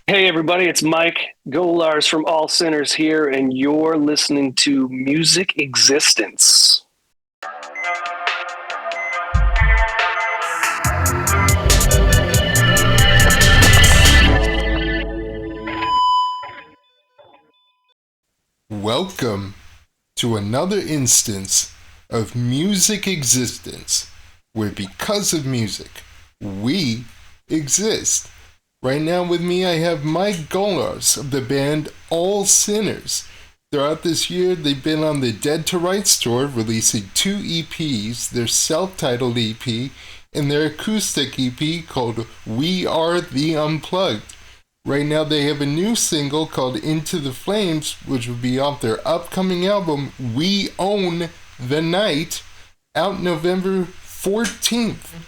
Hey everybody, it's Mike Golarz from All Sinners here, and you're listening to Music Existence. Welcome to another instance of Music Existence, where because of music, we exist. Right now with me I have Mike Golarz of the band All Sinners. Throughout this year, they've been on the Dead to Rights tour, releasing 2 EPs, their self-titled EP, and their acoustic EP called We Are the Unplugged. Right now they have a new single called Into the Flames, which will be off their upcoming album, We Own the Night, out November 14th.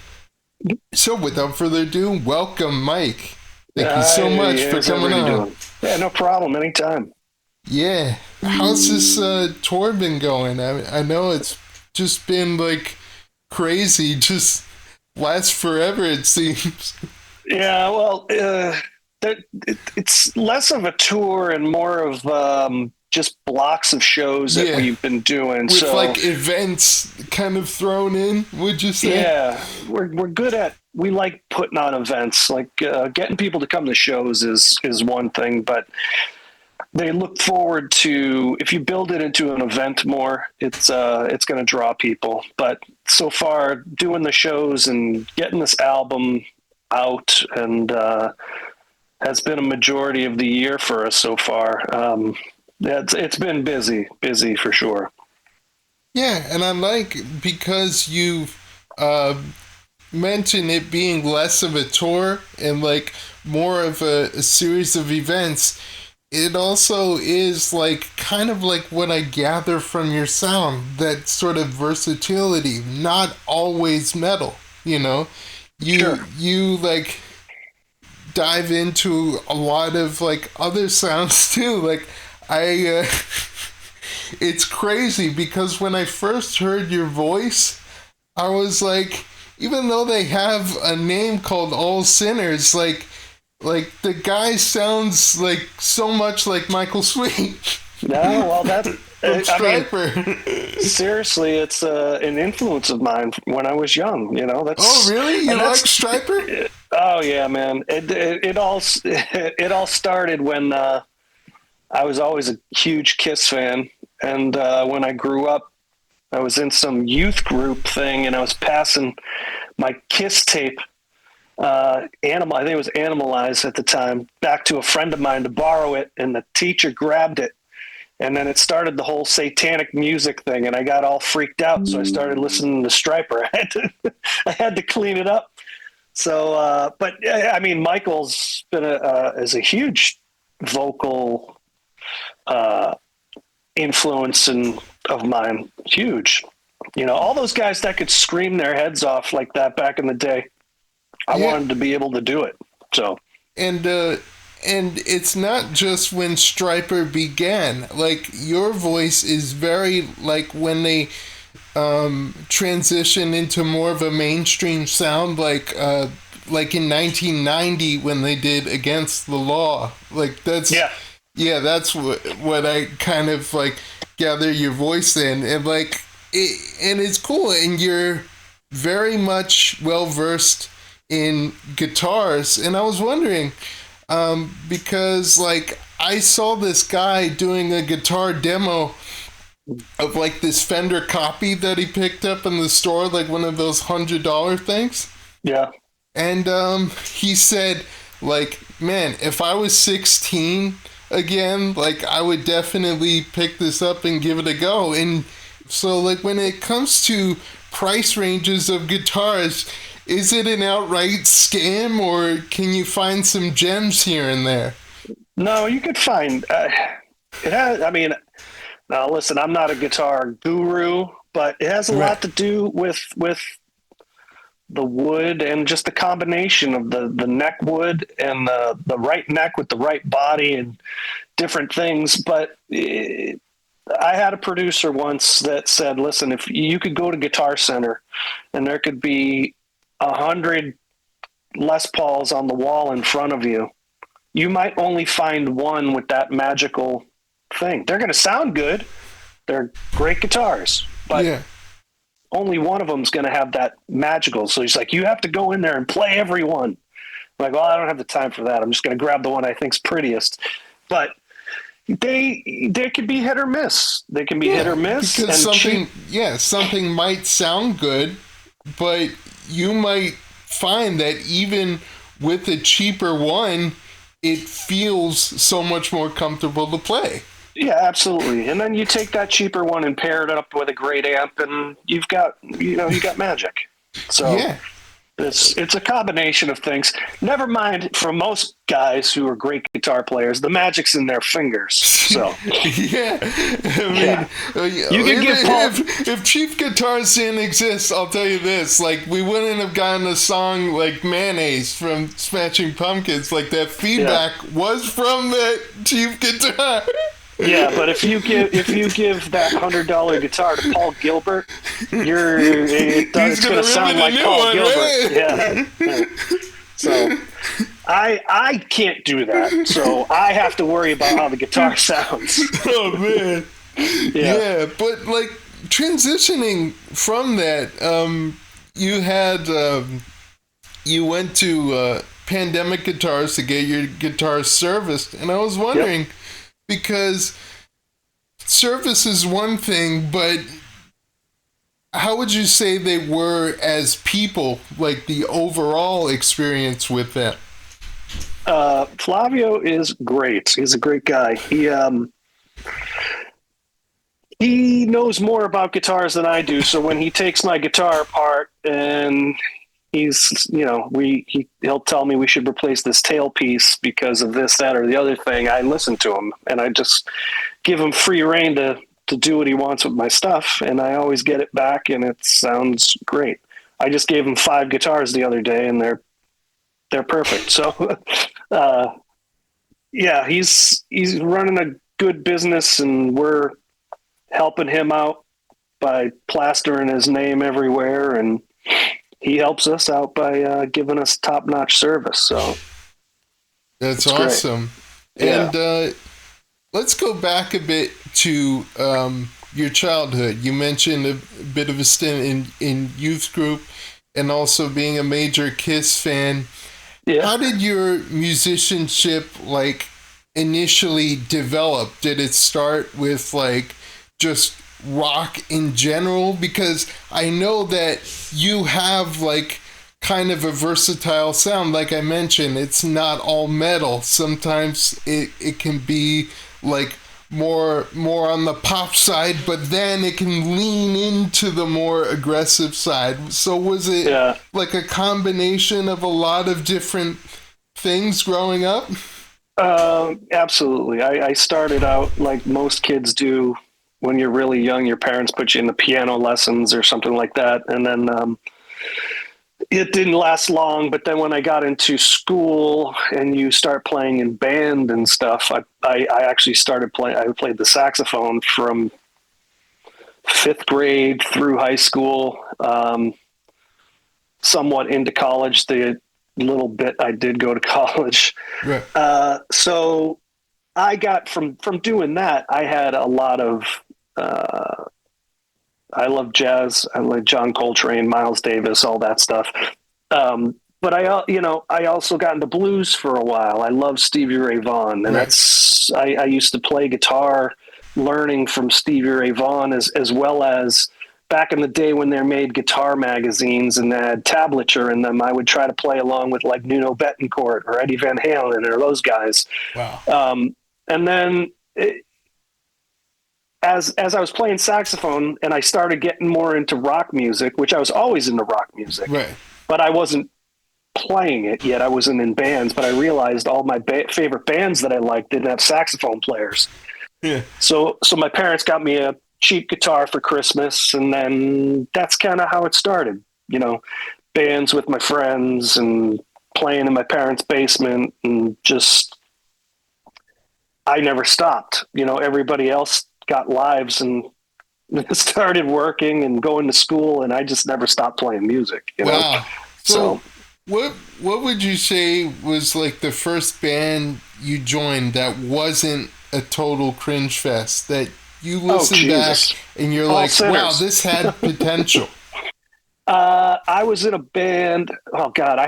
So without further ado, welcome, Mike. Thank you so much for coming on. Yeah, no problem, anytime. Yeah. How's this tour been going? I know it's just been like crazy, just lasts forever it seems. Yeah, well, it's less of a tour and more of just blocks of shows that we've been doing. With like events kind of thrown in, would you say? Yeah, we're good at, we like putting on events. Like getting people to come to shows is one thing, but they look forward to, if you build it into an event more, it's going to draw people. But so far, doing the shows and getting this album out and has been a majority of the year for us so far. It's been busy for sure. Yeah, and I like, because you've mentioned it being less of a tour and like more of a series of events. It also is like kind of like what I gather from your sound, that sort of versatility, not always metal, you know? You like dive into a lot of like other sounds too. Like it's crazy because when I first heard your voice, I was like, even though they have a name called All Sinners, like the guy sounds like so much like Michael Sweet. No, well, that's Striper. Seriously, it's an influence of mine when I was young. You know, that's. Oh, really? You like Striper? Oh yeah, man. It all started when I was always a huge Kiss fan, and when I grew up, I was in some youth group thing, and I was passing my Kiss tape. I think it was Animalize at the time, back to a friend of mine to borrow it, and the teacher grabbed it, and then it started the whole satanic music thing, and I got all freaked out, so I started listening to Striper. I had to clean it up. So, but I mean, Michael's been is a huge vocal influence of mine, huge. You know, all those guys that could scream their heads off like that back in the day. I wanted to be able to do it. So, and it's not just when Striper began. Like, your voice is very like when they transition into more of a mainstream sound, like in 1990 when they did Against the Law. Like that's that's what I kind of like gather your voice in, and like and it's cool, and you're very much well versed in guitars. And I was wondering, because like I saw this guy doing a guitar demo of like this Fender copy that he picked up in the store, like one of those $100 things. Yeah. And he said, like, man, if I was 16 again, like I would definitely pick this up and give it a go. And so like when it comes to price ranges of guitars, is it an outright scam, or can you find some gems here and there? No, you could find it has. I mean, now listen, I'm not a guitar guru, but it has a lot to do with the wood and just the combination of the neck wood and the right neck with the right body and different things. But I had a producer once that said, listen, if you could go to Guitar Center and there could be 100 Les Pauls on the wall in front of you, you might only find one with that magical thing. They're going to sound good. They're great guitars, but Yeah. only one of them is going to have that magical. So he's like, you have to go in there and play every one. I'm like, well, I don't have the time for that. I'm just going to grab the one I think's prettiest. But they could be hit or miss. They can be hit or miss. Because And something might sound good, but you might find that even with a cheaper one, it feels so much more comfortable to play. yeah, absolutely. And then you take that cheaper one and pair it up with a great amp, and you've got magic. So Yeah. it's a combination of things. Never mind, for most guys who are great guitar players, the magic's in their fingers. So Yeah. I mean, yeah. You can give Paul... if cheap guitars didn't exist, I'll tell you this, like, we wouldn't have gotten a song like Mayonnaise from Smashing Pumpkins. Like, that feedback was from that cheap guitar. Yeah, but if you give that $100 guitar to Paul Gilbert, it's going to sound like Paul Gilbert. Right? Yeah. So I can't do that. So I have to worry about how the guitar sounds. Oh man. Yeah, but like transitioning from that, you went to Pandemic Guitars to get your guitar serviced, and I was wondering. Because service is one thing, but how would you say they were as people, like the overall experience with them? Flavio is great. He's a great guy. He knows more about guitars than I do. So when he takes my guitar apart and he'll tell me we should replace this tailpiece because of this, that, or the other thing. I listen to him and I just give him free rein to do what he wants with my stuff. And I always get it back and it sounds great. I just gave him 5 guitars the other day and they're perfect. So, yeah, he's running a good business and we're helping him out by plastering his name everywhere, and he helps us out by giving us top-notch service. So that's awesome. Great. And let's go back a bit to your childhood. You mentioned a bit of a stint in youth group and also being a major Kiss fan. Yeah. How did your musicianship initially develop? Did it start with just rock in general? Because I know that you have kind of a versatile sound. Like I mentioned, it's not all metal. Sometimes it can be more on the pop side, but then it can lean into the more aggressive side. So was it a combination of a lot of different things growing up? Absolutely. I started out like most kids do. When you're really young, your parents put you in the piano lessons or something like that. And then it didn't last long. But then when I got into school and you start playing in band and stuff, I actually started playing. I played the saxophone from 5th grade through high school, somewhat into college. The little bit I did go to college. Right. So I got from doing that, I had a lot of, I love jazz. I like John Coltrane, Miles Davis, all that stuff. But I also got into blues for a while. I love Stevie Ray Vaughan, and I used to play guitar, learning from Stevie Ray Vaughan as well as back in the day when they made guitar magazines and they had tablature in them. I would try to play along with Nuno Bettencourt or Eddie Van Halen or those guys. Wow. And then as I was playing saxophone and I started getting more into rock music, which I was always into rock music, right, but I wasn't playing it yet. I wasn't in bands, but I realized all my favorite bands that I liked didn't have saxophone players. Yeah. So my parents got me a cheap guitar for Christmas, and then that's kind of how it started. Bands with my friends and playing in my parents' basement, and just I never stopped. Everybody else got lives and started working and going to school, and I just never stopped playing music. Wow. So what would you say was like the first band you joined that wasn't a total cringe fest, that you listen back and you're All like, Sinners. wow, this had potential? I was in a band. Oh God,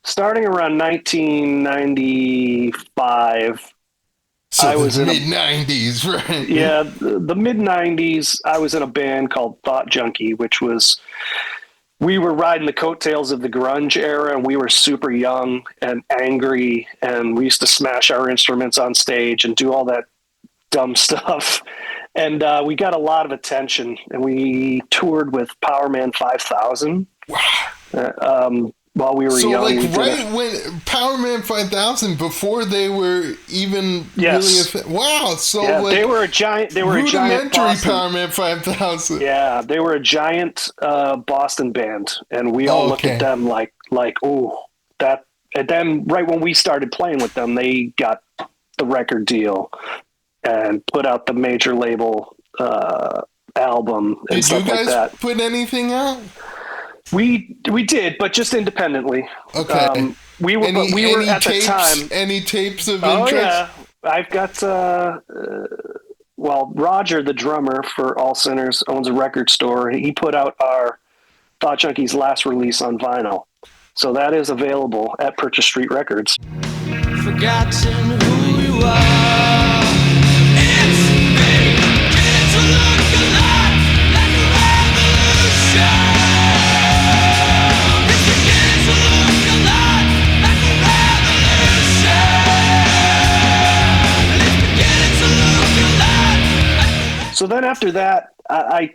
starting around 1995. So I was in mid '90s, right? Yeah, the mid 90s. I was in a band called Thought Junkie, which was, we were riding the coattails of the grunge era, and we were super young and angry, and we used to smash our instruments on stage and do all that dumb stuff. And we got a lot of attention, and we toured with Powerman 5000. Wow. While we were so young. Like right when Powerman 5000, before they were even really wow. So yeah, like they were a giant. They were a giant Boston, Powerman 5000. Yeah, they were a giant Boston band, and we all looked at them like oh, that. And then right when we started playing with them, they got the record deal and put out the major label album and stuff like that. Did you guys put anything out? We did, but just independently. Okay. We were at the time. Any tapes of interest? Oh yeah, I've got. Roger, the drummer for All Sinners, owns a record store. He put out our Thought Junkie's last release on vinyl, so that is available at Purchase Street Records. Forgotten who you are. It's beginning to look a lot like a revolution. So then after that, I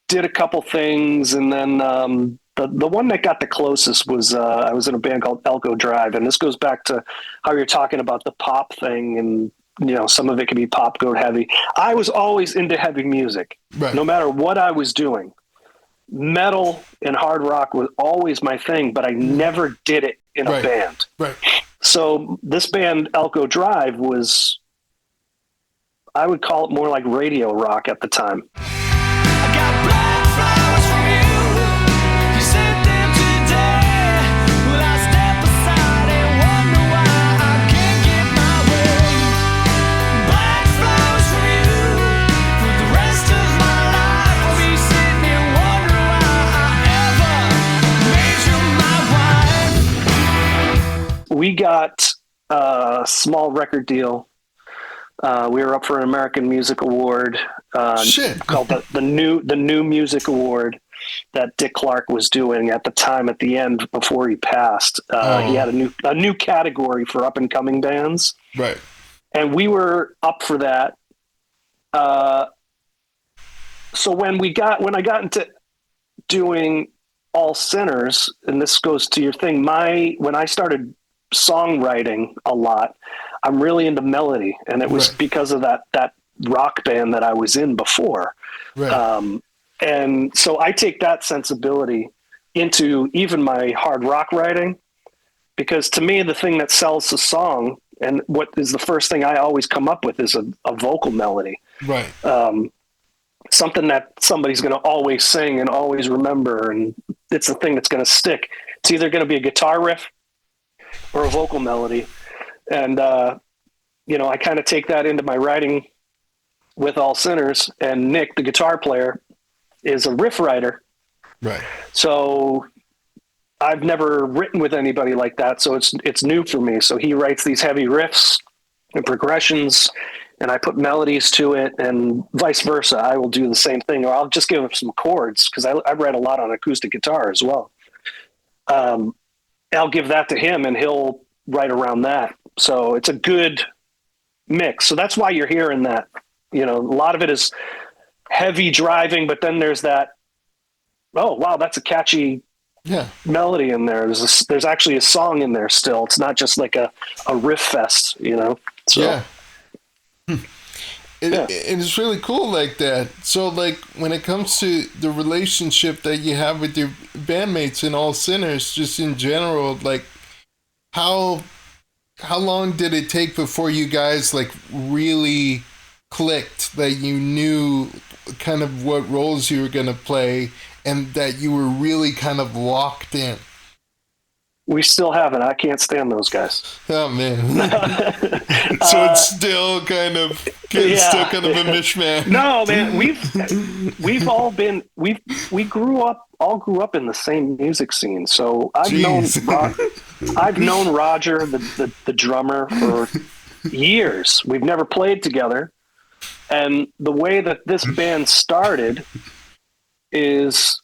did a couple things, and then the one that got the closest was I was in a band called Elko Drive, and this goes back to how you're talking about the pop thing, and some of it can be pop goat heavy. I was always into heavy music, right. No matter what I was doing. Metal and hard rock was always my thing, but I never did it in a band. Right. So this band Elko Drive was, I would call it more like radio rock at the time. I got black flowers from you. You sent them today. Will I step aside and wonder why I can't get my way? Black flowers from you. For the rest of my life, I'll be sitting here wondering why I ever made you my wife. We got a small record deal. We were up for an American Music Award called the New Music Award that Dick Clark was doing at the time. At the end, before he passed, he had a new category for up and coming bands, right? And we were up for that. So when I got into doing All Sinners, and this goes to your thing, when I started songwriting a lot, I'm really into melody, and it was because of that rock band that I was in before. Right. And so I take that sensibility into even my hard rock writing, because to me, the thing that sells the song and what is the first thing I always come up with is a vocal melody. Right. Something that somebody's going to always sing and always remember. And it's the thing that's going to stick. It's either going to be a guitar riff or a vocal melody. And, I kind of take that into my writing with All Sinners, and Nick, the guitar player, is a riff writer. Right. So I've never written with anybody like that. So it's new for me. So he writes these heavy riffs and progressions, and I put melodies to it, and vice versa. I will do the same thing, or I'll just give him some chords, because I write a lot on acoustic guitar as well. I'll give that to him, and he'll write around that. So it's a good mix. So that's why you're hearing that. A lot of it is heavy driving, but then there's that, oh wow, that's a catchy melody in there. There's actually a song in there still. It's not just like a riff fest, So, yeah. It's really cool like that. So like when it comes to the relationship that you have with your bandmates and All Sinners, just in general, like how long did it take before you guys like really clicked, that you knew, kind of what roles you were going to play and that you were really kind of locked in? We still haven't. I can't stand those guys. Oh man! So it's still kind of a mishmash. No, man, we've all been we grew up in the same music scene. So I've known Roger, the drummer, for years. We've never played together, and the way that this band started is,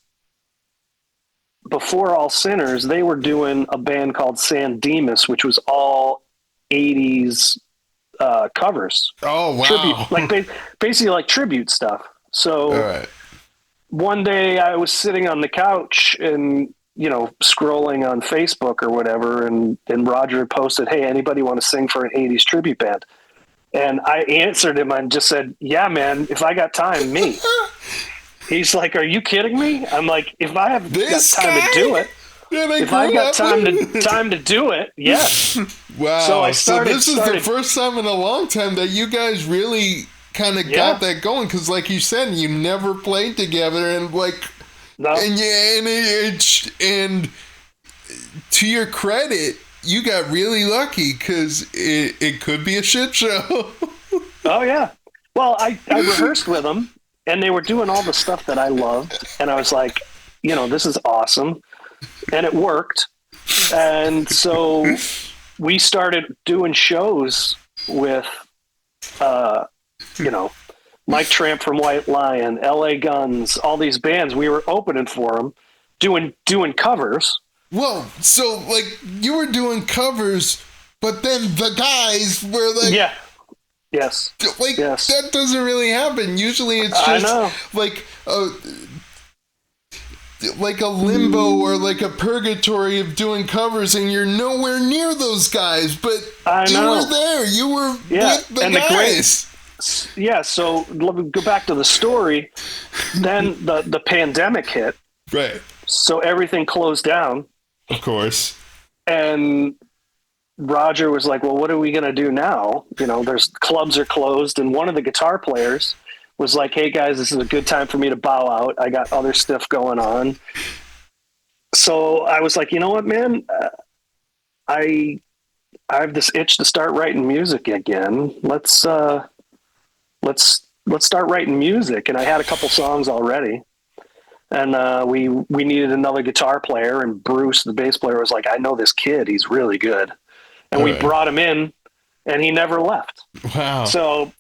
before All Sinners, they were doing a band called San Dimas, which was all 80s covers. Oh, wow. Tribute, basically like tribute stuff. So right. One day I was sitting on the couch and, scrolling on Facebook or whatever, and Roger had posted, "Hey, anybody want to sing for an 80s tribute band?" And I answered him and just said, "Yeah, man, if I got time, me." He's like, "Are you kidding me?" I'm like, "If I have got time to do it, if I got time to do it, yes." Wow. So this is the first time in a long time that you guys really kind of got that going, because, like you said, you never played together, and and to your credit, you got really lucky, because it could be a shit show. Oh yeah. Well, I rehearsed with them. And they were doing all the stuff that I loved. And I was like, this is awesome. And it worked. And so we started doing shows with, Mike Tramp from White Lion, LA Guns, all these bands. We were opening for them, doing covers. Whoa. So, you were doing covers, but then the guys were like... Yeah. Yes. Yes. That doesn't really happen. Usually it's just like a limbo or like a purgatory of doing covers, and you're nowhere near those guys, but you were there. You were with the guys. So let me go back to the story. Then the pandemic hit. Right. So everything closed down. Of course. And Roger was like, "Well, what are we going to do now? There's clubs are closed." And one of the guitar players was like, "Hey guys, this is a good time for me to bow out. I got other stuff going on." So I was like, "You know what, man? I have this itch to start writing music again. Let's start writing music." And I had a couple songs already. And we needed another guitar player, and Bruce, the bass player, was like, "I know this kid. He's really good." And we brought him in, and he never left. Wow. So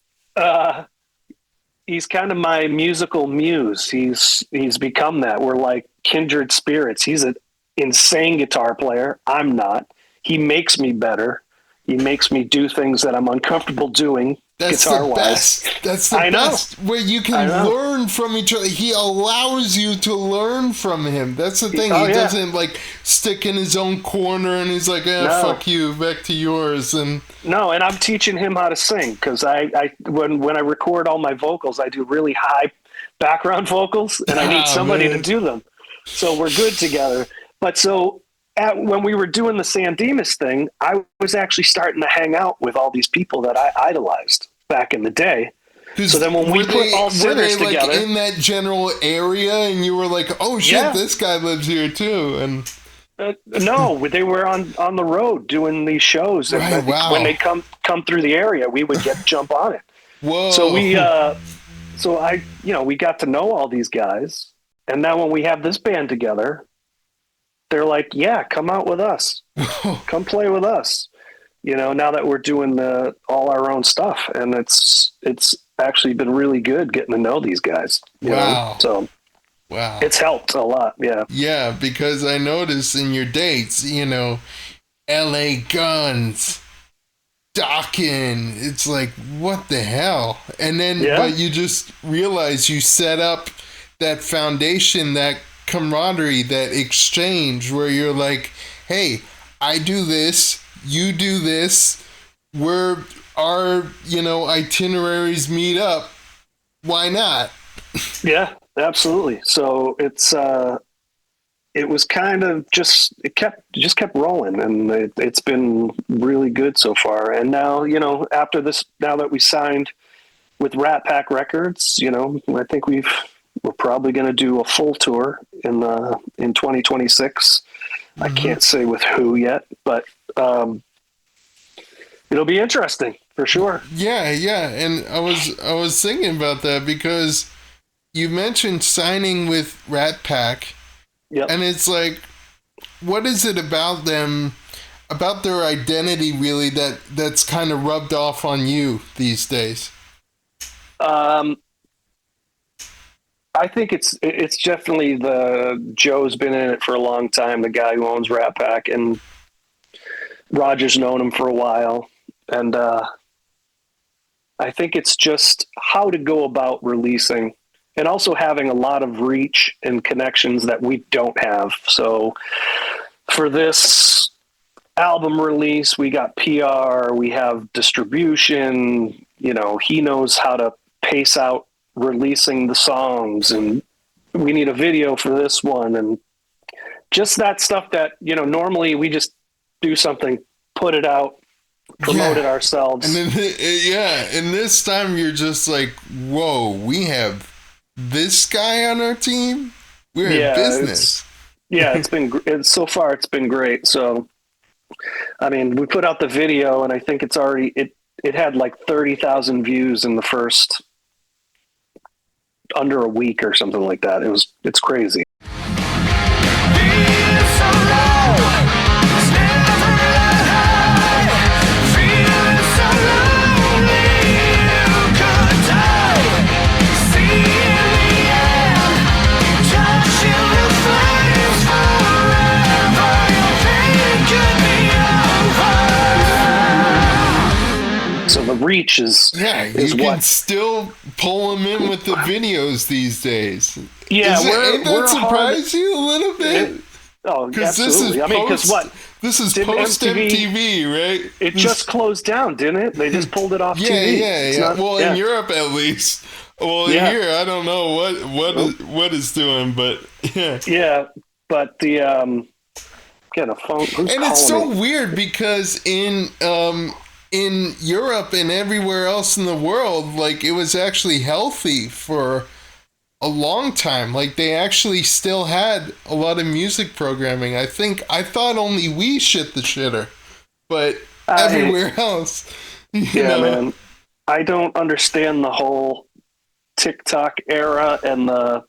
he's kind of my musical muse. He's become that. We're like kindred spirits. He's an insane guitar player. I'm not. He makes me better. He makes me do things that I'm uncomfortable doing. That's the best. That's the best. Where you can learn from each other. He allows you to learn from him. That's the thing. He doesn't stick in his own corner and he's like, fuck you, back to yours. And I'm teaching him how to sing, because when I record all my vocals, I do really high background vocals, and I need somebody to do them. So we're good together. But when we were doing the San Dimas thing, I was actually starting to hang out with all these people that I idolized back in the day. So then when we put All Sinners together, in that general area, and you were like, "Oh shit, this guy lives here too." And no, they were on the road doing these shows, and when they come through the area, we would jump on it. Whoa! So we got to know all these guys, and now when we have this band together, they're like, "Yeah, come out with us, come play with us." Now that we're doing all our own stuff, and it's actually been really good getting to know these guys. Wow! So, it's helped a lot. Yeah. Yeah, because I noticed in your dates, LA Guns, Dockin'. It's like, what the hell? And then, but you just realize you set up that foundation, that camaraderie, that exchange where you're like, "Hey, I do this, you do this, our itineraries meet up. Why not?" Yeah, absolutely. So it was kind of it kept rolling, and it's been really good so far. And now, after this, now that we signed with Rat Pack Records, I think we're probably going to do a full tour in 2026. I can't say with who yet, but it'll be interesting for sure. Yeah, and I was thinking about that because you mentioned signing with Rat Pack, and it's like, what is it about them, about their identity, really, that's kind of rubbed off on you these days? I think it's definitely Joe's been in it for a long time, the guy who owns Rat Pack, and Roger's known him for a while, and I think it's just how to go about releasing, and also having a lot of reach and connections that we don't have. So for this album release, we got PR, we have distribution, he knows how to pace out releasing the songs, and we need a video for this one, and just that stuff that, normally we just do something, put it out, promote it ourselves. And then, and this time you're just like, whoa, we have this guy on our team? We're in business. So far it's been great. So, I mean, we put out the video, and I think it's already, it had like 30,000 views in the first under a week or something like that. It's crazy. So the reach is you can still pull them in with the videos these days. Yeah, ain't that surprise you a little bit? Because absolutely. This is post MTV, right? It just closed down, didn't it? They just pulled it off TV. In Europe at least. Well, here I don't know what it's doing, but yeah. Yeah, but the get a phone. Who's and it's so me? Weird because in Europe and everywhere else in the world, like, it was actually healthy for a long time. Like, they actually still had a lot of music programming. I thought only we shit the shitter, but everywhere else, you know. Man, I don't understand the whole TikTok era and the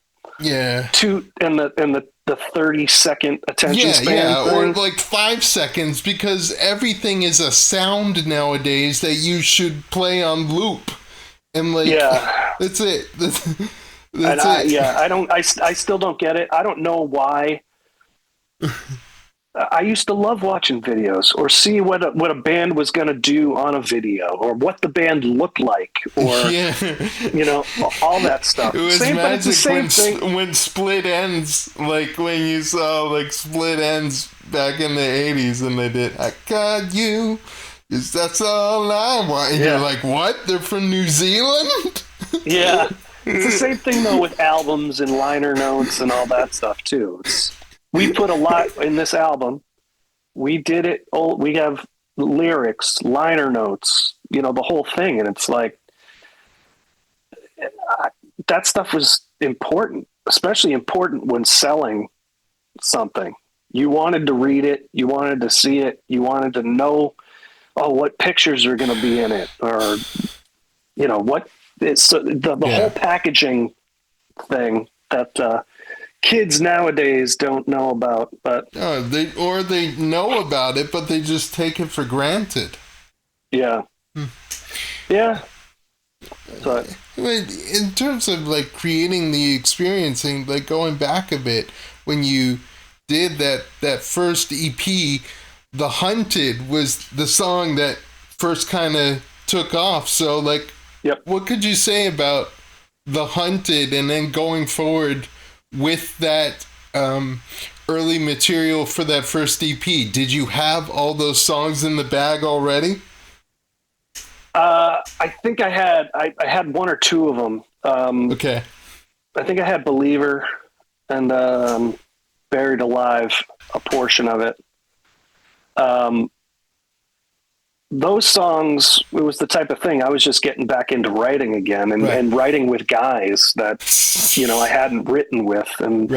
30-second attention span thing. Or like 5 seconds, because everything is a sound nowadays that you should play on loop, and like that's it. That's it. I still don't get it. I don't know why. I used to love watching videos or see what a band was going to do on a video, or what the band looked like, or all that stuff. It was magic when Split Ends, like when you saw like Split Ends back in the 80s, and they did "I Got You, 'Cause That's All I Want." And you're like, what? They're from New Zealand? Yeah. It's the same thing though with albums and liner notes and all that stuff too. We put a lot in this album. We did it. We have lyrics, liner notes, the whole thing. And it's like, that stuff was important, especially important when selling something. You wanted to read it. You wanted to see it. You wanted to know, what pictures are going to be in it, or, what it's the whole packaging thing that, kids nowadays don't know about, but they know about it, but they just take it for granted. Yeah. Yeah. But in terms of like creating the experiencing, like going back a bit, when you did that first EP, The Hunted was the song that first kind of took off. So like, what could you say about The Hunted, and then going forward with that early material for that first EP? Did you have all those songs in the bag already? I think I had one or two of them. Okay. I think I had Believer and Buried Alive, a portion of it. those songs, it was the type of thing I was just getting back into writing again, and writing with guys that, I hadn't written with, and,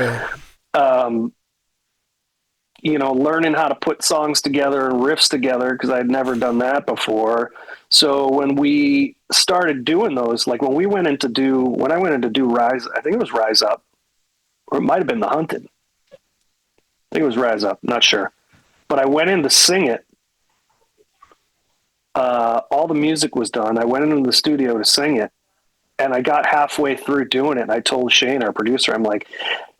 learning how to put songs together and riffs together, because I'd never done that before. So when we started doing those, like when I went in to do Rise, I think it was Rise Up, or it might've been The Hunted. I think it was Rise Up, not sure. But I went in to sing it. All the music was done. I went into the studio to sing it, and I got halfway through doing it. And I told Shane, our producer, I'm like,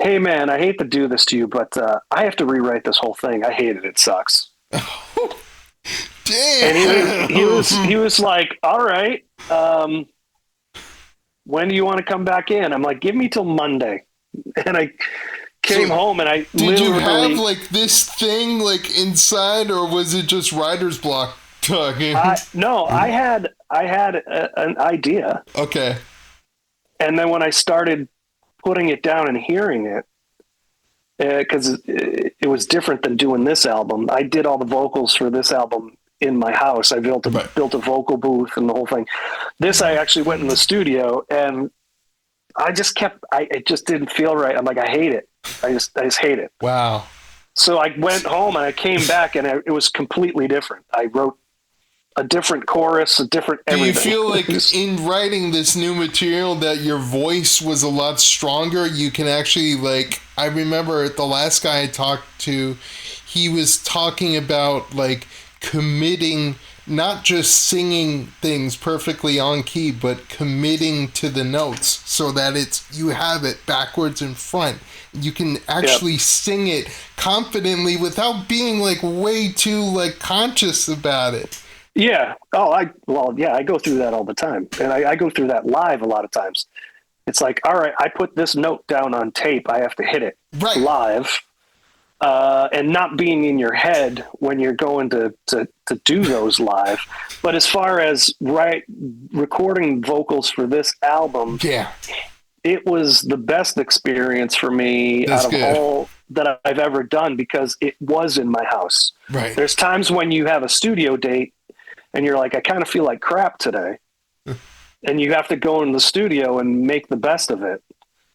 "Hey man, I hate to do this to you, but I have to rewrite this whole thing. I hate it. It sucks." Damn. And he was like, "All right, when do you want to come back in?" I'm like, "Give me till Monday." And I came home, and I did you have like this thing like inside, or was it just writer's block talking? No, I had an idea. Okay. And then when I started putting it down and hearing it, because it was different than doing this album. I did all the vocals for this album in my house. I built a vocal booth and the whole thing. This, I actually went in the studio, and I just it just didn't feel right. I'm like, I hate it. I just hate it. Wow. So I went home and I came back, and it was completely different. I wrote a different chorus, a different everything. Do you feel like in writing this new material that your voice was a lot stronger? You can actually, like, I remember the last guy I talked to, he was talking about like committing, not just singing things perfectly on key, but committing to the notes so that you have it backwards and front. You can actually sing it confidently without being like way too like conscious about it. Yeah. Oh, I go through that all the time. And I go through that live a lot of times. It's like, all right, I put this note down on tape. I have to hit it live. And not being in your head when you're going to do those live. But as far as recording vocals for this album, it was the best experience for me out of all that I've ever done, because it was in my house. Right. There's times when you have a studio date and you're like, I kind of feel like crap today. And you have to go in the studio and make the best of it,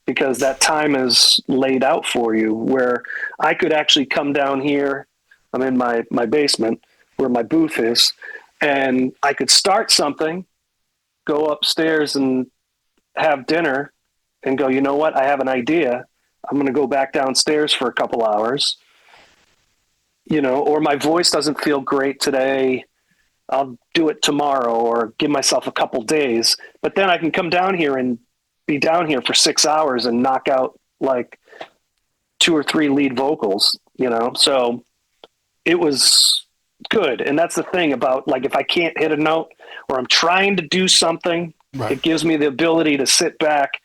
because that time is laid out for you, where I could actually come down here. I'm in my basement where my booth is, and I could start something, go upstairs and have dinner, and go, you know what? I have an idea. I'm going to go back downstairs for a couple hours, or my voice doesn't feel great today. I'll do it tomorrow, or give myself a couple days, but then I can come down here and be down here for 6 hours and knock out like 2 or 3 lead vocals, So it was good. And that's the thing about, like, if I can't hit a note or I'm trying to do something, it gives me the ability to sit back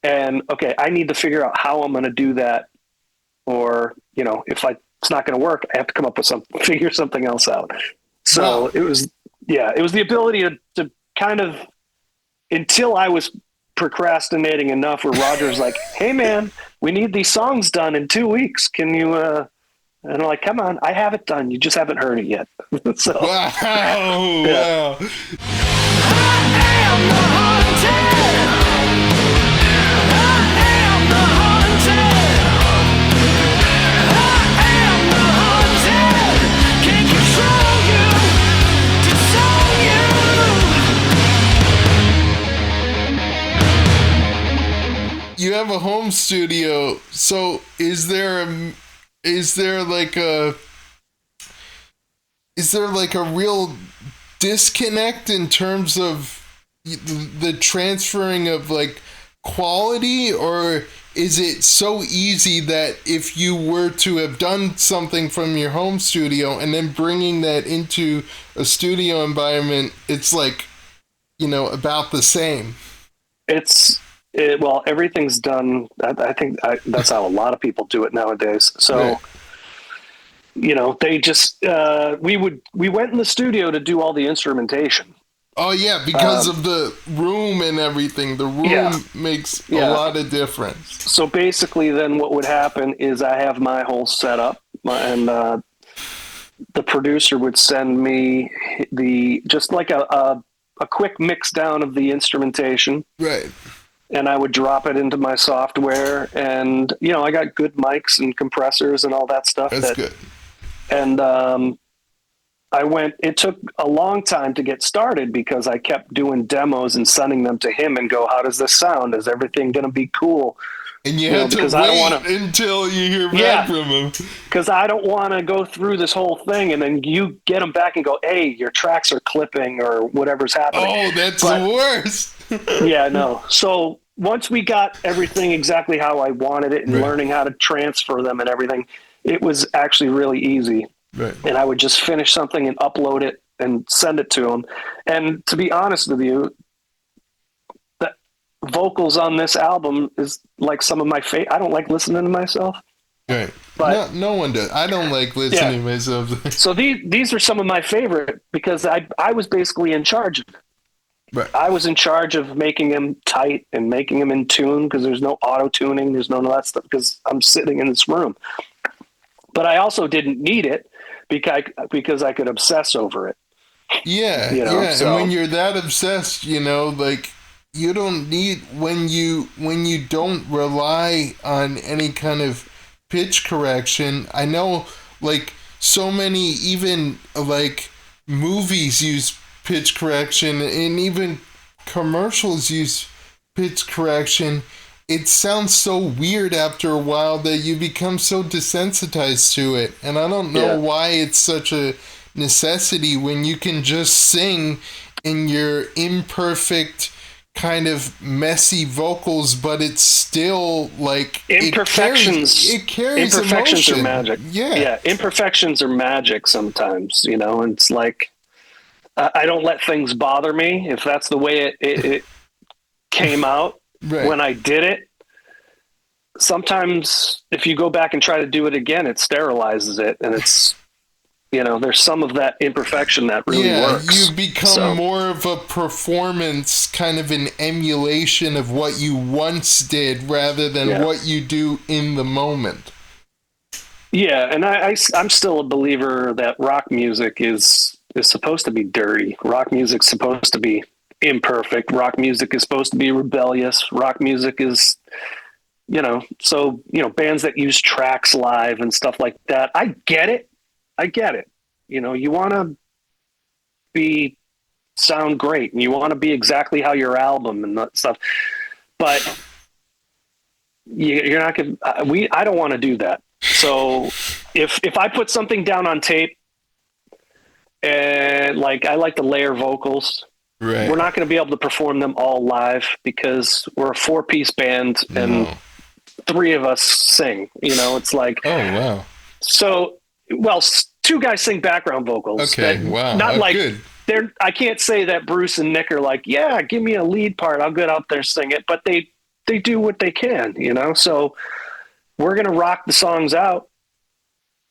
and, okay, I need to figure out how I'm going to do that. Or, if it's not going to work, I have to come up with figure something else out. So it was the ability to kind of, until I was procrastinating enough where Roger's like, hey man, we need these songs done in 2 weeks. Can you, and I'm like, come on, I have it done. You just haven't heard it yet. So, wow. I am the haunted. I am the haunted. I am the haunted. Can't control you, disown you. You have a home studio, so is there like a real disconnect in terms of the transferring of like quality, or is it so easy that if you were to have done something from your home studio and then bringing that into a studio environment, it's like, about the same? Well, everything's done. I think that's how a lot of people do it nowadays. So, they just, we went in the studio to do all the instrumentation. Oh yeah, because of the room and everything. The room makes a lot of difference. So basically then what would happen is I have my whole setup, and the producer would send me just like a quick mix down of the instrumentation. Right. And I would drop it into my software, and I got good mics and compressors and all that stuff. That's good. And it took a long time to get started because I kept doing demos and sending them to him and go, how does this sound? Is everything going to be cool? And you have to wait until you hear back from him. Because I don't want to go through this whole thing and then you get them back and go, hey, your tracks are clipping or whatever's happening. Oh, that's the worst. Yeah, no. So once we got everything exactly how I wanted it and learning how to transfer them and everything, it was actually really easy. Right. And I would just finish something and upload it and send it to him. And to be honest with you, the vocals on this album is like some of my favorite. I don't like listening to myself. Right. But no one does. I don't like listening to myself. So these are some of my favorite because I was basically in charge of it. Right. I was in charge of making them tight and making them in tune because there's no auto tuning. There's none of that stuff because I'm sitting in this room. But I also didn't need it because I could obsess over it. Yeah, So. And when you're that obsessed, like you don't need when you don't rely on any kind of pitch correction. I know, like so many, even like movies use pitch correction, and even commercials use pitch correction. It sounds so weird after a while that you become so desensitized to it. And I don't know why it's such a necessity when you can just sing in your imperfect, kind of messy vocals, but it's still like imperfections. It carries imperfections emotion. Are magic. Yeah, imperfections are magic sometimes. And it's like I don't let things bother me if that's the way it came out. Right. When I did it, sometimes if you go back and try to do it again, it sterilizes it, and it's there's some of that imperfection that really works. You become more of a performance, kind of an emulation of what you once did rather than what you do in the moment. Yeah, and I'm still a believer that rock music is supposed to be dirty. Rock music's supposed to be imperfect. Rock music is supposed to be rebellious. Rock music is, bands that use tracks live and stuff like that. I get it. You want to sound great and you want to be exactly how your album and that stuff, but you're not going to, I don't want to do that. So if I put something down on tape and I like to layer vocals, right. We're not going to be able to perform them all live because we're a 4-piece band and 3 of us sing. It's like, oh wow. So, 2 guys sing background vocals. Okay, wow. Not good. I can't say that Bruce and Nick are like, yeah, give me a lead part. I'll get out there and sing it. But they do what they can, So we're going to rock the songs out.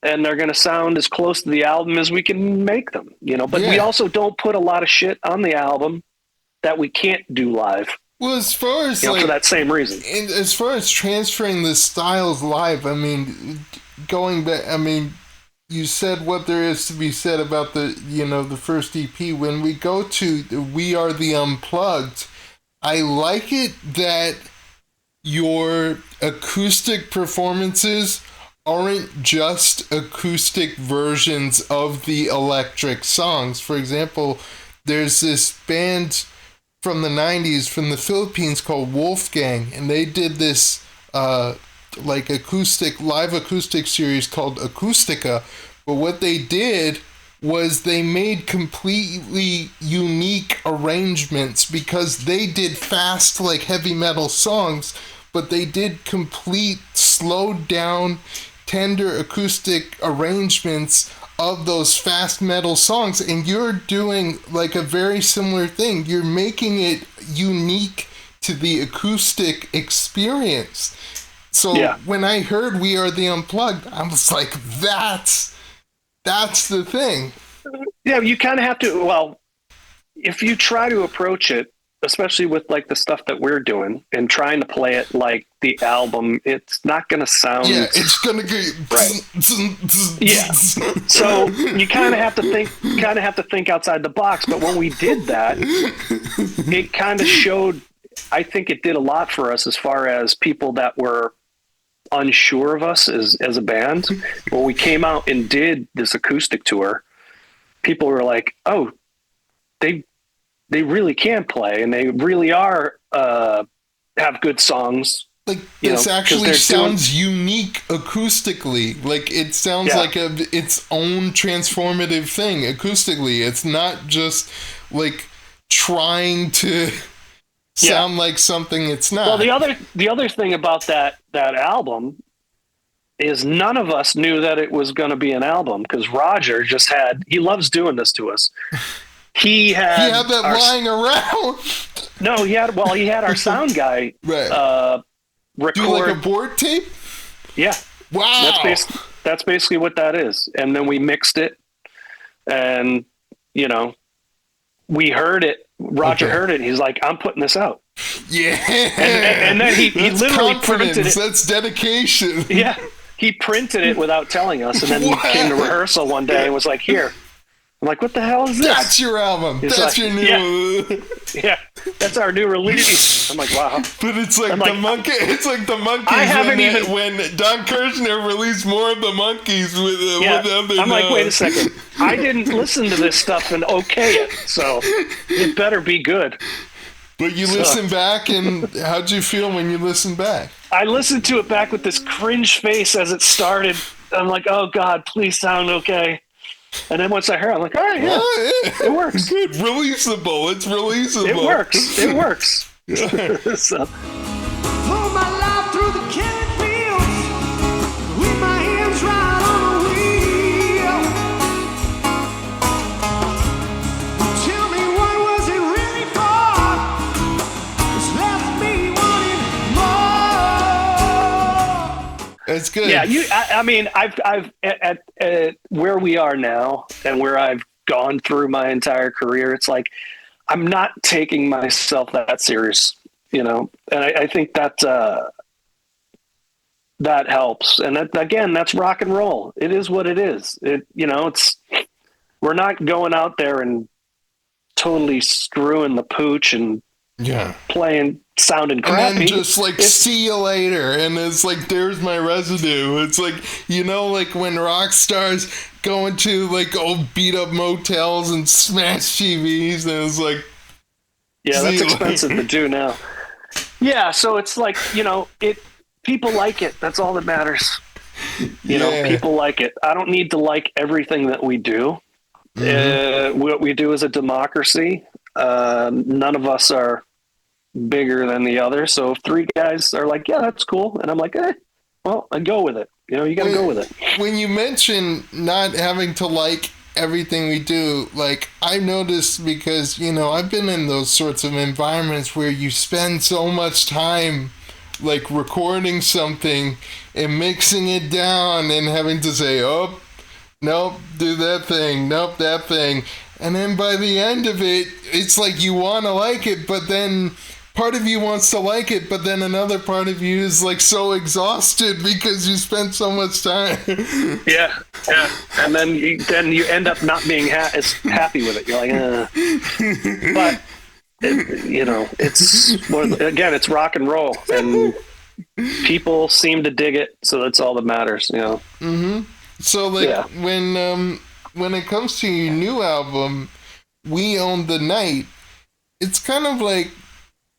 And they're going to sound as close to the album as we can make them, But we also don't put a lot of shit on the album that we can't do live. Well, as far as for that same reason. And as far as transferring the styles live, I mean, going back, you said what there is to be said about the first EP. When we go to We Are the Unplugged, I like it that your acoustic performances aren't just acoustic versions of the electric songs. For example, there's this band from the 90s from the Philippines called Wolfgang, and they did this live acoustic series called Acoustica. But what they did was they made completely unique arrangements because they did fast, heavy metal songs, but they did complete slowed down, tender acoustic arrangements of those fast metal songs, and you're doing a very similar thing. You're making it unique to the acoustic experience. So when I heard We Are the Unplugged, I was like, that's the thing. Yeah, you kind of have to, if you try to approach it especially with like the stuff that we're doing and trying to play it like the album, it's not going to sound. Yeah, it's gonna go right. Yeah. So you kind of have to think outside the box. But when we did that, it kind of showed. I think it did a lot for us as far as people that were unsure of us as a band. When we came out and did this acoustic tour, people were like, "Oh, they really can play, and they really are have good songs." Like this actually sounds unique acoustically. Like it sounds like its own transformative thing acoustically. It's not just like trying to sound like something it's not. Well, the other thing about that album is none of us knew that it was going to be an album, because Roger he loves doing this to us. He had that lying around. No, he had our sound guy record. Do like a board tape? Yeah. Wow. That's basically what that is. And then we mixed it, and we heard it. Roger heard it. And he's like, "I'm putting this out." Yeah. And then he literally printed it. That's dedication. Yeah. He printed it without telling us, and then he came to rehearsal one day and was like, "Here." I'm like, "What the hell is this?" That's your album. He's that's like, your new. Yeah, that's our new release. I'm like, wow. But it's like the monkey. It's like the Monkees. I haven't when Don Kirshner released more of the Monkees with other. I'm like, wait a second. I didn't listen to this stuff and okay it, so it better be good. But you listen back, and how'd you feel when you listened back? I listened to it back with this cringe face as it started. I'm like, oh God, please sound okay. And then once I heard, I'm like, all right, it works. Good, releasable. It's releasable. It works. So. Pull my life through the killing fields with my hands right on the wheel. Tell me, what was it really for? It's left me wanting more. That's good. Yeah, I mean, I've at where we are now and where I've gone through my entire career, it's like I'm not taking myself that serious, and I think that that helps. And that, again, that's rock and roll. It is what it is. We're not going out there and totally screwing the pooch and playing sounding crappy. And then just like, see you later. And it's like, there's my residue. It's like, like when rock stars go into like old beat up motels and smash TVs, and it's like, yeah, that's expensive to do now. Yeah. So it's like, people like it. That's all that matters. People like it. I don't need to like everything that we do. Mm-hmm. What we do is a democracy. None of us are bigger than the other. So if three guys are like, yeah, that's cool, and I'm like, well, I go with it. You got to go with it. When you mention not having to like everything we do, like I noticed, because I've been in those sorts of environments where you spend so much time like recording something and mixing it down and having to say, oh, nope, do that thing, nope, that thing. And then by the end of it, it's like you want to like it, but then part of you wants to like it, but then another part of you is like so exhausted because you spent so much time. Yeah. And then you end up not being as happy with it. You're like, But, it's rock and roll, and people seem to dig it, so that's all that matters, Mm-hmm. So, like, when it comes to your new album, We Own the Night, it's kind of like,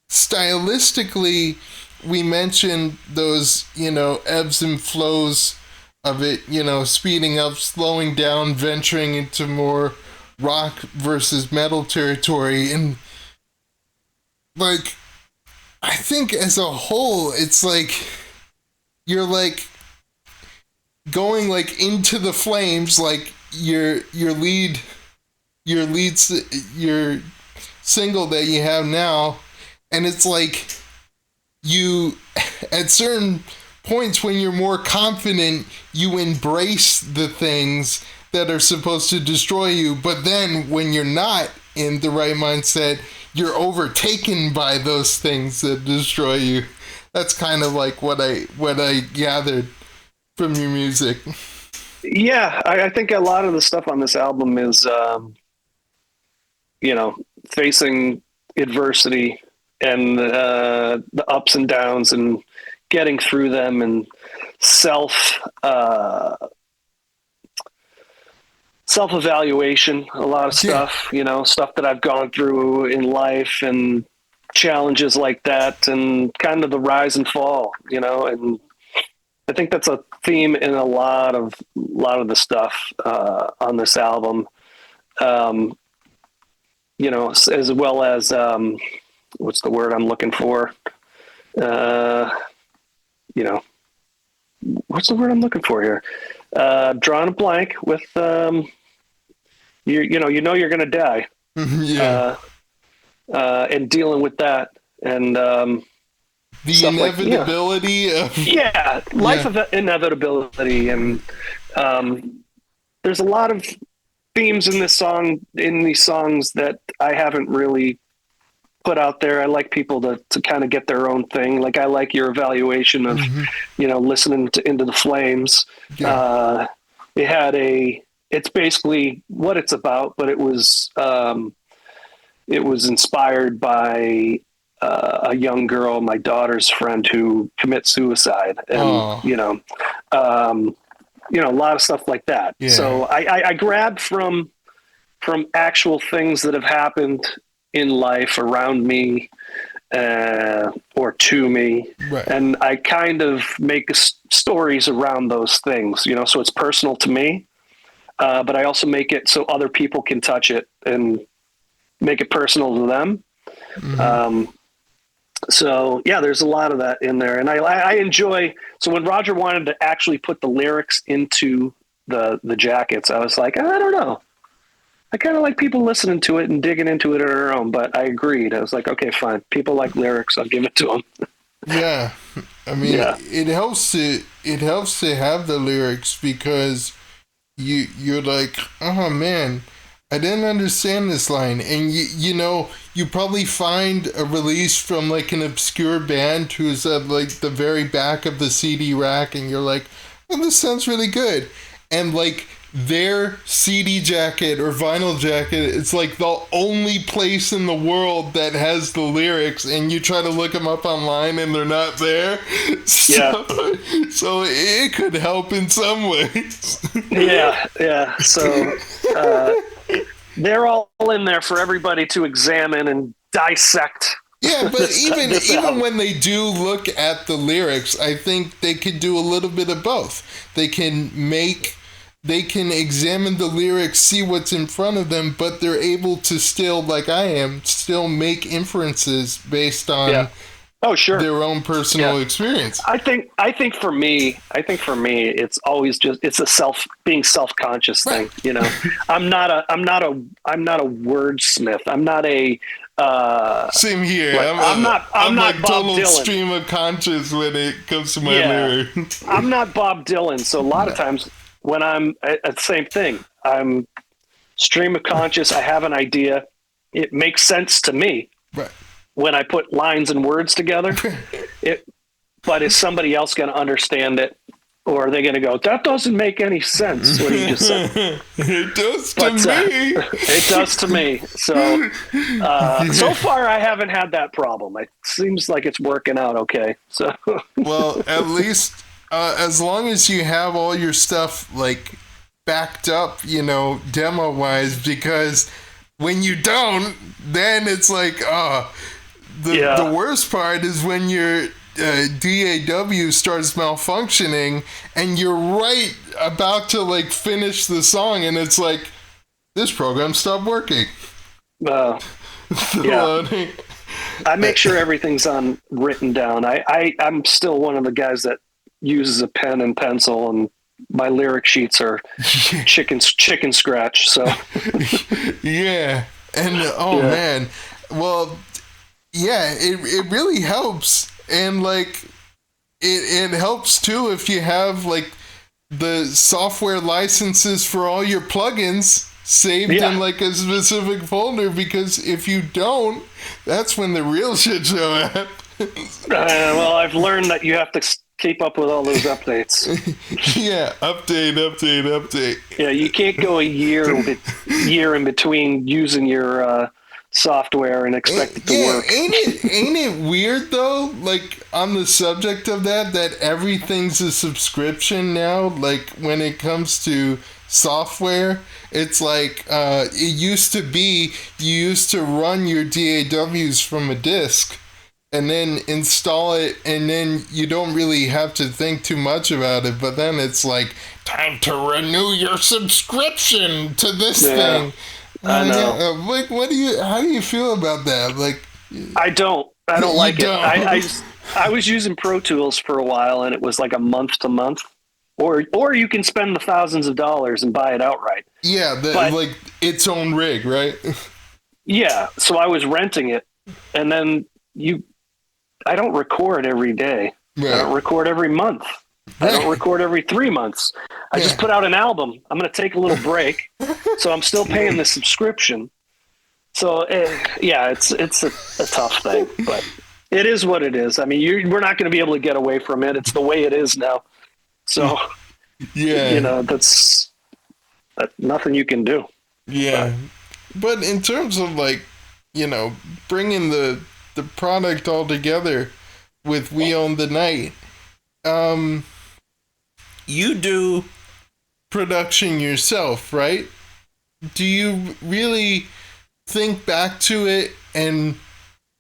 stylistically, we mentioned those, ebbs and flows of it, speeding up, slowing down, venturing into more rock versus metal territory. And, like, I think as a whole, it's like, you're like going like into the flames, like your single that you have now. And it's like you, at certain points when you're more confident, you embrace the things that are supposed to destroy you. But then when you're not in the right mindset, you're overtaken by those things that destroy you. That's kind of like what I gathered from your music. Yeah, I think a lot of the stuff on this album is, facing adversity and the ups and downs and getting through them, and self-evaluation, a lot of stuff, stuff that I've gone through in life and challenges like that, and kind of the rise and fall, and I think that's a theme in a lot of the stuff on this album, as well as what's the word I'm looking for? What's the word I'm looking for here? Drawing a blank with you're going to die, Yeah. and dealing with that, and The inevitability of life of inevitability, and there's a lot of themes in these songs that I haven't really put out there. I like people to kind of get their own thing. Like, I like your evaluation of listening to Into the Flames. It's basically what it's about, but it was inspired by a young girl, my daughter's friend, who commits suicide, and a lot of stuff like that. Yeah. So I grabbed from actual things that have happened in life around me, or to me, right. And I kind of make stories around those things, so it's personal to me, but I also make it so other people can touch it and make it personal to them. Mm-hmm. So yeah, there's a lot of that in there, and I enjoy. So when Roger wanted to actually put the lyrics into the jackets, I was like, I don't know. I kind of like people listening to it and digging into it on their own, but I agreed. I was like, okay, fine. People like lyrics. I'll give it to them. Yeah. I mean, it helps to have the lyrics, because you're like, oh man, I didn't understand this line. And you probably find a release from like an obscure band who's at like the very back of the CD rack, and you're like, oh, this sounds really good. And like, their CD jacket or vinyl jacket, it's like the only place in the world that has the lyrics, and you try to look them up online and they're not there. So it could help in some ways. Yeah. So they're all in there for everybody to examine and dissect. Yeah, but even when they do look at the lyrics, I think they could do a little bit of both. They can examine the lyrics, see what's in front of them, but they're able to still, like I am, still make inferences based on their own personal experience. I think for me, it's always it's a being self-conscious thing. I'm not a wordsmith. I'm not a same here. Like, I'm not like Bob total Dylan. Stream of conscious when it comes to my lyrics. I'm not Bob Dylan, so a lot of times when I'm the same thing, I'm stream of conscious. I have an idea. It makes sense to me when I put lines and words together. But is somebody else going to understand it? Or are they going to go, that doesn't make any sense, what he just said? It does to me. It does to me. So, so far I haven't had that problem. It seems like it's working out okay. So, well, at least as long as you have all your stuff like backed up, demo wise, because when you don't, then it's like, the worst part is when your DAW starts malfunctioning and you're right about to like finish the song, and it's like, this program stopped working. I make sure everything's written down. I'm still one of the guys that uses a pen and pencil, and my lyric sheets are chicken scratch. So yeah, and man, well, yeah, it really helps, and like it helps too if you have like the software licenses for all your plugins, saved in like a specific folder, because if you don't, that's when the real shit show up. Well, I've learned that you have to keep up with all those updates. Yeah, update. Yeah, you can't go a year in between using your software and expect it to work. Ain't it weird though? Like, on the subject of that everything's a subscription now. Like, when it comes to software, it's like it used to be you used to run your DAWs from a disk and then install it, and then you don't really have to think too much about it. But then it's like, time to renew your subscription to this thing. I know. Like, how do you feel about that? Like, I don't like don't. it. I was using Pro Tools for a while, and it was like a month to month, or you can spend the thousands of dollars and buy it outright. Yeah, like its own rig, right? Yeah, so I was renting it, and then I don't record every day. Right. I don't record every month. Right. I don't record every 3 months. I just put out an album. I'm going to take a little break, so I'm still paying the subscription. So it's a tough thing, but it is what it is. I mean, we're not going to be able to get away from it. It's the way it is now. So that's nothing you can do. Yeah, but in terms of like, bringing the product all together with We Own the Night, you do production yourself, right? Do you really think back to it and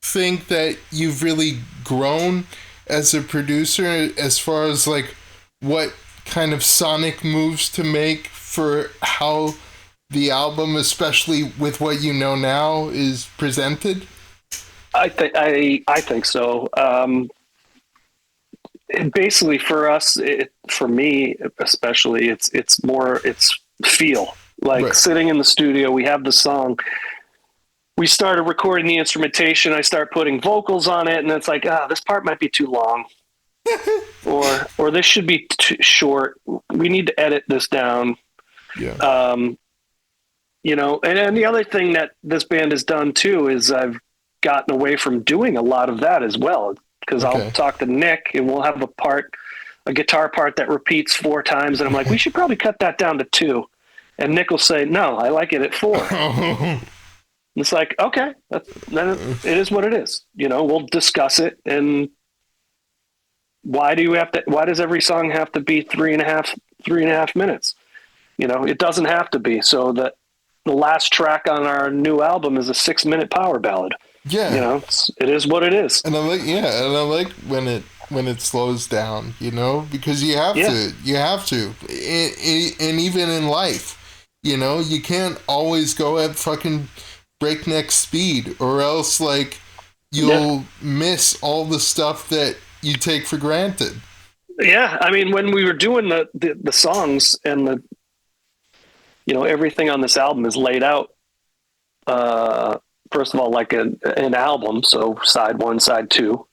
think that you've really grown as a producer as far as like what kind of sonic moves to make for how the album, especially with what you know now, is presented? I think so. Basically, for us, for me especially, it's feel. Like sitting in the studio, we have the song. We started recording the instrumentation. I start putting vocals on it, and it's like, this part might be too long, or this should be too short. We need to edit this down. Yeah. And the other thing that this band has done too is I've gotten away from doing a lot of that as well, because I'll talk to Nick and we'll have a guitar part that repeats 4 times, and I'm like, we should probably cut that down to 2. And Nick will say, no, I like it at 4. It's like, okay, then it is what it is. We'll discuss it. And why does every song have to be 3.5 minutes? It doesn't have to be. So that the last track on our new album is a 6-minute power ballad. Yeah. It is what it is. And I like when it slows down, because you have to, and even in life, you can't always go at fucking breakneck speed, or else like you'll miss all the stuff that you take for granted. Yeah. I mean, when we were doing the songs and everything on this album is laid out, first of all, like an album. So side 1, side 2.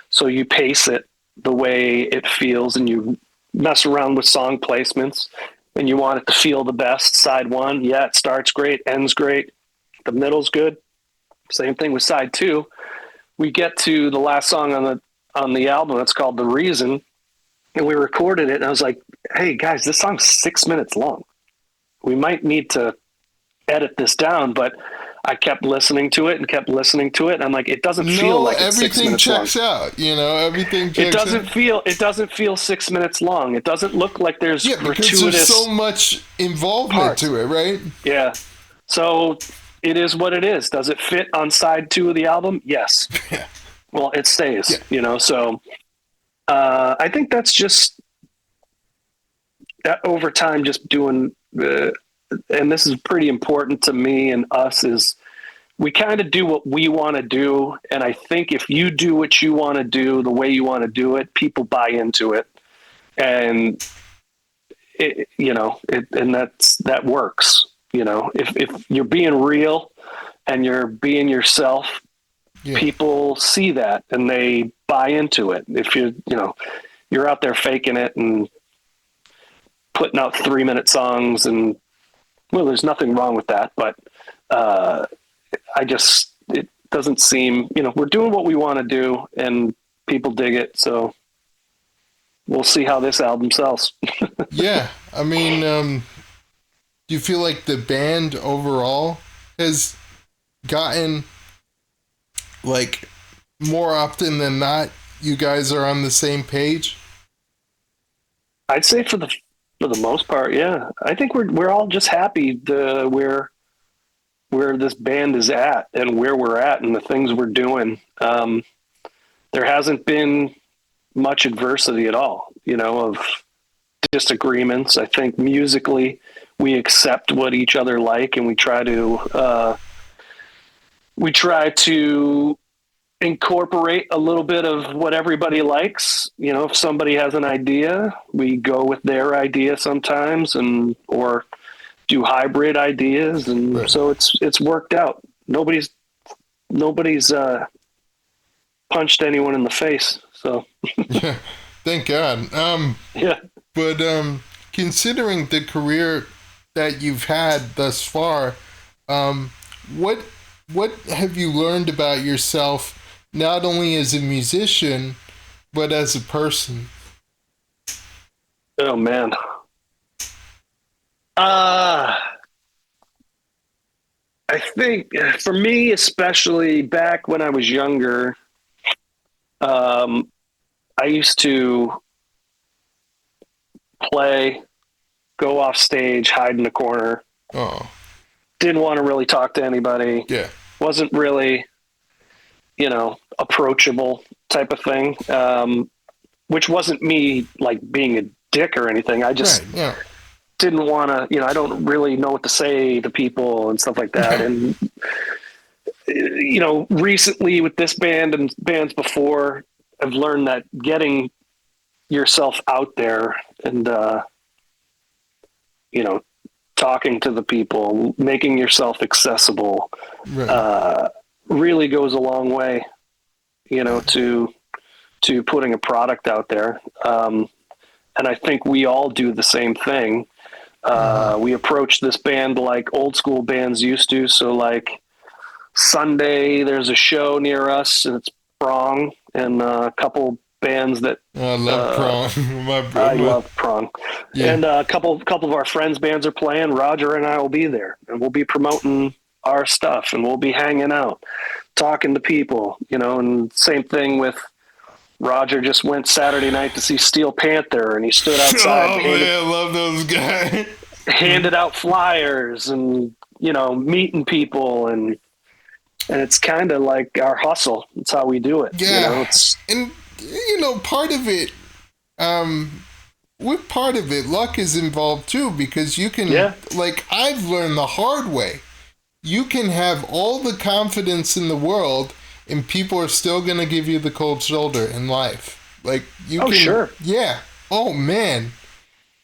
So you pace it the way it feels, and you mess around with song placements, and you want it to feel the best. Side 1, it starts great, ends great. The middle's good. Same thing with side 2. We get to the last song on the album. It's called The Reason. And we recorded it, and I was like, hey guys, this song's 6 minutes long. We might need to edit this down, but I kept listening to it. And I'm like, it doesn't feel like it's 6 minutes long. Everything checks out, everything checks out. It doesn't feel 6 minutes long. It doesn't look like there's gratuitous. Because there's so much involvement to it, right? Yeah. So it is what it is. Does it fit on side 2 of the album? Yes. Yeah. Well, it stays, so I think that's just over time, just doing, and this is pretty important to me and us, is we kind of do what we want to do. And I think if you do what you want to do the way you want to do it, people buy into it. And and that works. If you're being real and you're being yourself, people see that and they buy into it. If you're out there faking it and putting out 3-minute songs and Well, there's nothing wrong with that, but it doesn't seem, we're doing what we want to do and people dig it. So we'll see how this album sells. Yeah. I mean, do you feel like the band overall has gotten, like, more often than not, you guys are on the same page? I'd say for the most part, yeah. I think we're all just happy where this band is at and where we're at and the things we're doing. There hasn't been much adversity at all, of disagreements. I think musically we accept what each other like, and we try to incorporate a little bit of what everybody likes. If somebody has an idea, we go with their idea sometimes, or do hybrid ideas. And right. So it's worked out. Nobody's punched anyone in the face. So yeah, thank God. yeah. But considering the career that you've had thus far, what have you learned about yourself, not only as a musician, but as a person? Oh man. I think for me, especially back when I was younger, I used to play, go off stage, hide in the corner. Oh. Didn't want to really talk to anybody. Yeah. Wasn't really, approachable type of thing. Which wasn't me like being a dick or anything. I just didn't want to, I don't really know what to say to people and stuff like that. And, recently with this band and bands before, I've learned that getting yourself out there and, talking to the people, making yourself accessible, really goes a long way, to putting a product out there. And I think we all do the same thing. We approach this band like old school bands used to. So like Sunday, there's a show near us and it's Prong, and a couple bands that I love Prong. I love Prong. Yeah. And a couple of our friends' bands are playing. Roger and I will be there, and we'll be promoting our stuff, and we'll be hanging out, talking to people, and same thing with Roger. Just went Saturday night to see Steel Panther, and he stood outside. I love those guys. Handed out flyers and, meeting people, and it's kind of like our hustle. It's how we do it. Yeah. And, part of it, with part of it, luck is involved too, because you can, like I've learned the hard way, you can have all the confidence in the world and people are still going to give you the cold shoulder in life. Like you can, sure. Yeah. Oh man.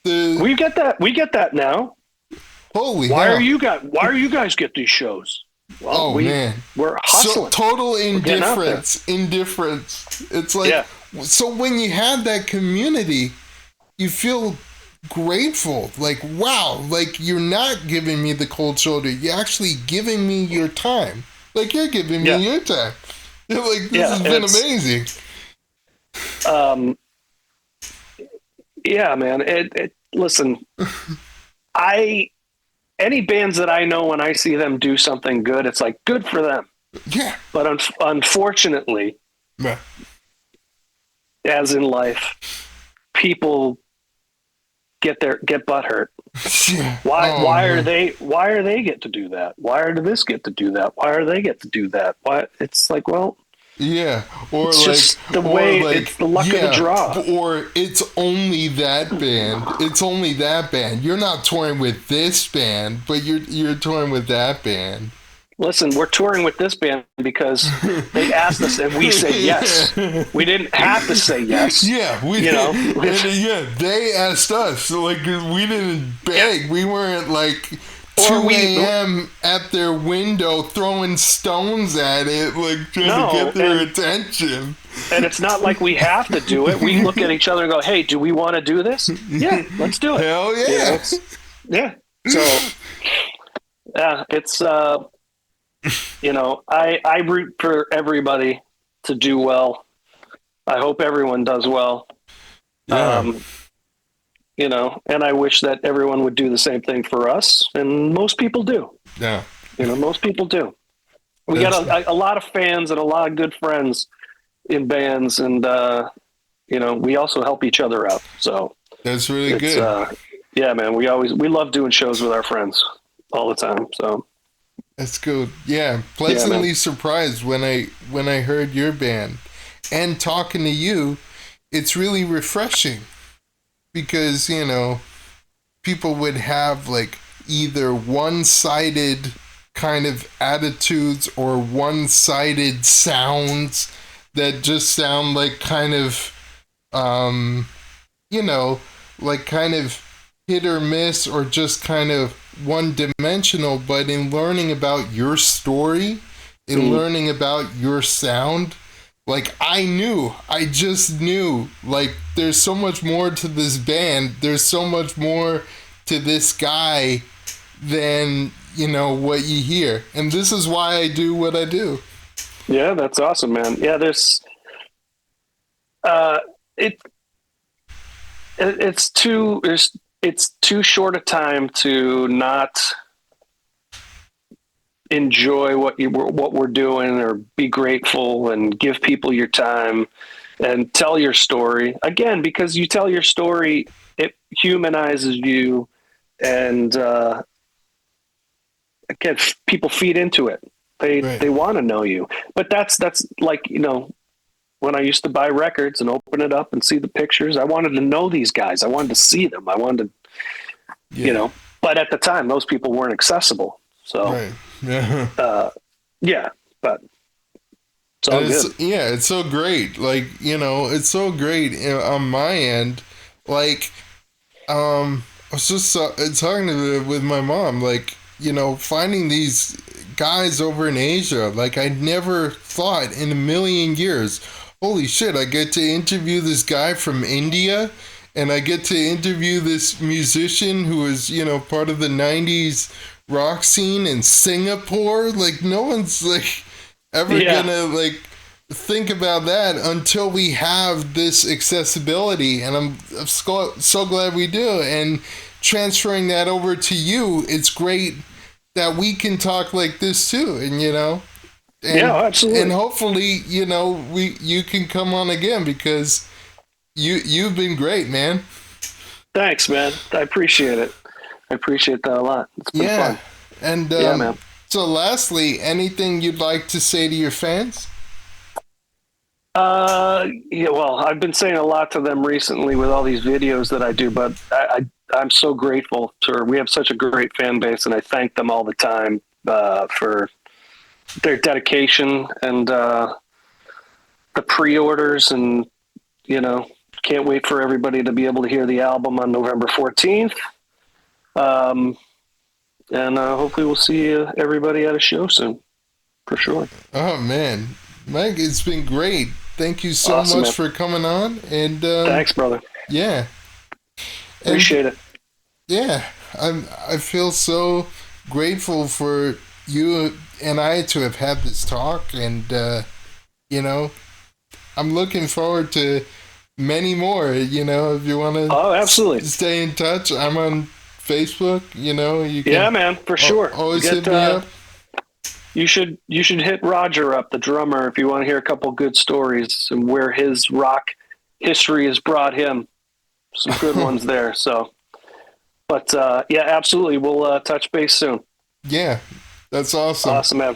We get that now. Holy why hell. are you guys get these shows? Well, man. We're hustling. So, total indifference. It's like, so when you have that community, you feel grateful. Like, wow, like you're not giving me the cold shoulder. You're actually giving me your time. Like you're giving me your time. You're like, this has been amazing. Yeah, man. Listen, any bands that I know, when I see them do something good, it's like, good for them. Yeah. But unfortunately, as in life, people get butt hurt. Yeah. Why are they get to do that? Why do this get to do that? Why are they get to do that? Why? It's like, well, yeah, or it's like just the way, it's the luck of the draw. Or it's only that band. It's only that band. You're not touring with this band, but you're touring with that band. Listen, we're touring with this band because they asked us and we said yes. We didn't have to say yes. Yeah, they asked us. So like, we didn't beg. Yeah. We weren't like 2 a.m. at their window throwing stones at it, like trying to get their attention. And it's not like we have to do it. We look at each other and go, hey, do we want to do this? Yeah, let's do it. Hell yeah. Yeah. So, yeah, it's, you know, I root for everybody to do well. I hope everyone does well. Yeah. You know, and I wish that everyone would do the same thing for us. And most people do. Yeah. You know, most people do. We got a lot of fans and a lot of good friends in bands, and you know, we also help each other out. So That's really it's, good. yeah, man, we love doing shows with our friends all the time. So That's good. Yeah, pleasantly surprised when I heard your band, and talking to you, it's really refreshing because, you know, people would have like either one-sided kind of attitudes or one-sided sounds that just sound like kind of you know, like kind of hit or miss or just kind of one dimensional. But in learning about your story, in learning about your sound, like I just knew, like there's so much more to this band, there's so much more to this guy than, you know, what you hear. And this is why I do what I do. yeah, that's awesome, man. Yeah, there's it's too short a time to not enjoy what we're doing, or be grateful and give people your time and tell your story again, because you tell your story, it humanizes you, and again, people feed into it. They want to know you. But that's like, you know, when I used to buy records and open it up and see the pictures, I wanted to know these guys. I wanted to see them. I wanted to, you know, but at the time those people weren't accessible. So, yeah, but it's all good. Yeah, it's so great. Like, you know, it's so great on my end. Like, I was just talking with my mom, like, you know, finding these guys over in Asia, like I never thought in a million years, holy shit, I get to interview this guy from India, and I get to interview this musician who is, you know, part of the 90s rock scene in Singapore. Like, no one's like ever gonna like think about that until we have this accessibility, and I'm so glad we do. And transferring that over to you, it's great that we can talk like this too, and you know, and, yeah, absolutely, and hopefully, you know, you can come on again, because you've been great, man. Thanks, man. I appreciate it. I appreciate that a lot. It's been fun. And yeah, man. So lastly, anything you'd like to say to your fans? Yeah, well, I've been saying a lot to them recently with all these videos that I do, but I'm so grateful we have such a great fan base, and I thank them all the time for their dedication and the pre-orders, and, you know, can't wait for everybody to be able to hear the album on November 14th. And hopefully we'll see everybody at a show soon, for sure. Oh, man. Mike, it's been great. Thank you so much, man, for coming on. And thanks, brother. Yeah. Appreciate it. Yeah. I feel so grateful for you and I to have had this talk. And, you know, I'm looking forward to many more. You know, if you want to absolutely stay in touch, I'm on Facebook. You know, you can, yeah, man, for sure. Always hit me up. You should hit Roger up, the drummer, if you want to hear a couple good stories and where his rock history has brought him. Some good ones there. So, but yeah, absolutely, we'll touch base soon. Yeah, that's awesome. Awesome, man.